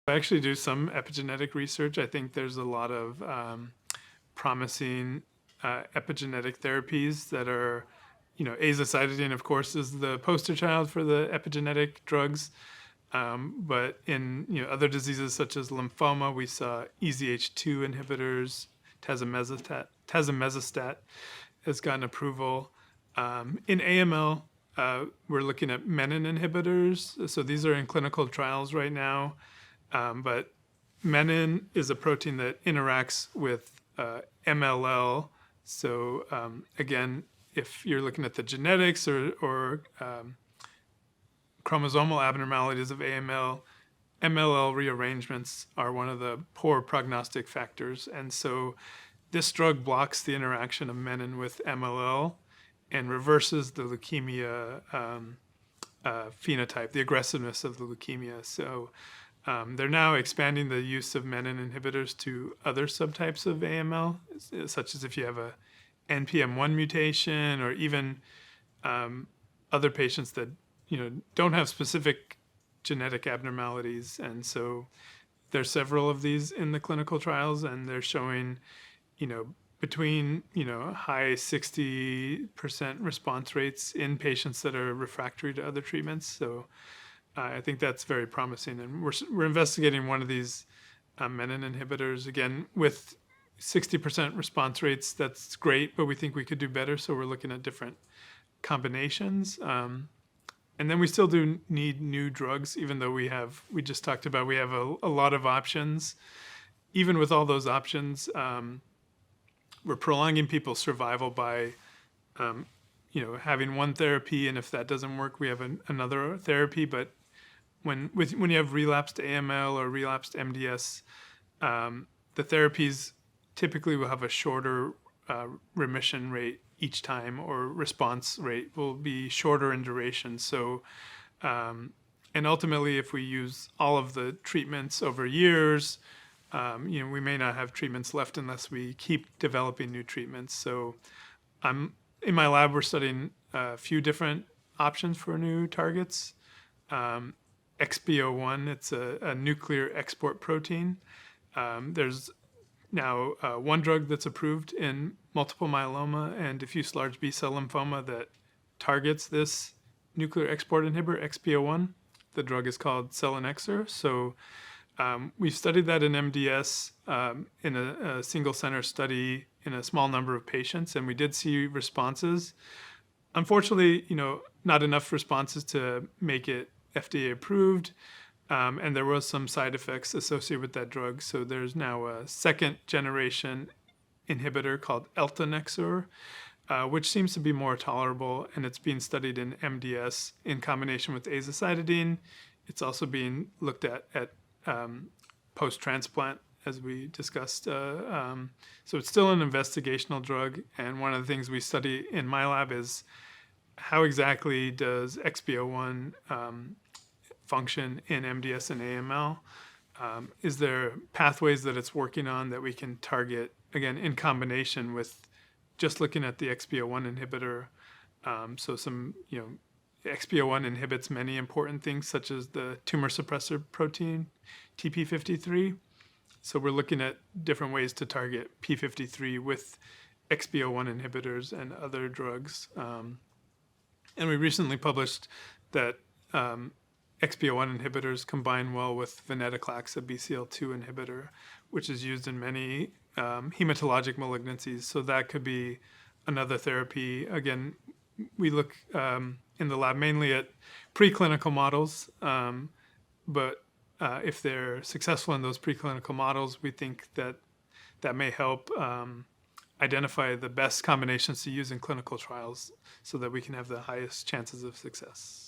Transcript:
I actually do some epigenetic research. I think there's a lot of promising epigenetic therapies that are, azacitidine, of course, is the poster child for the epigenetic drugs. But in other diseases such as lymphoma, we saw EZH2 inhibitors, tazemetostat has gotten approval. In AML, we're looking at menin inhibitors. So these are in clinical trials right now. But menin is a protein that interacts with MLL. So again, if you're looking at the genetics or chromosomal abnormalities of AML, MLL rearrangements are one of the poor prognostic factors. And so this drug blocks the interaction of menin with MLL and reverses the leukemia phenotype, the aggressiveness of the leukemia. So they're now expanding the use of menin inhibitors to other subtypes of AML, such as if you have a NPM1 mutation or even other patients that don't have specific genetic abnormalities. And so there's several of these in the clinical trials, and they're showing between high 60% response rates in patients that are refractory to other treatments. So I think that's very promising, and we're investigating one of these menin inhibitors again with 60% response rates. That's great, but we think we could do better. So we're looking at different combinations. And then we still do need new drugs, even though we just talked about, we have a lot of options. Even with all those options, we're prolonging people's survival by, having one therapy, and if that doesn't work, we have another therapy. But when you have relapsed AML or relapsed MDS, the therapies typically will have a shorter remission rate each time, or response rate will be shorter in duration. So, and ultimately, if we use all of the treatments over years, we may not have treatments left unless we keep developing new treatments. So in my lab, we're studying a few different options for new targets. XPO1, it's a nuclear export protein. There's now one drug that's approved in multiple myeloma and diffuse large B-cell lymphoma that targets this nuclear export inhibitor, XPO1. The drug is called selinexor. So we've studied that in MDS in a single center study in a small number of patients, and we did see responses. Unfortunately, not enough responses to make it FDA approved. And there was some side effects associated with that drug. So there's now a second generation inhibitor called eltanexor, which seems to be more tolerable, and it's being studied in MDS in combination with azacitidine. It's also being looked at post-transplant, as we discussed. So it's still an investigational drug, and one of the things we study in my lab is how exactly does XPO1 function in MDS and AML? Is there pathways that it's working on that we can target, again, in combination with just looking at the XPO1 inhibitor? So some, XPO1 inhibits many important things, such as the tumor suppressor protein, TP53. So we're looking at different ways to target P53 with XPO1 inhibitors and other drugs. And we recently published that XPO1 inhibitors combine well with Venetoclax, a BCL2 inhibitor, which is used in many hematologic malignancies. So that could be another therapy. Again, we look in the lab mainly at preclinical models, but if they're successful in those preclinical models, we think that may help identify the best combinations to use in clinical trials so that we can have the highest chances of success.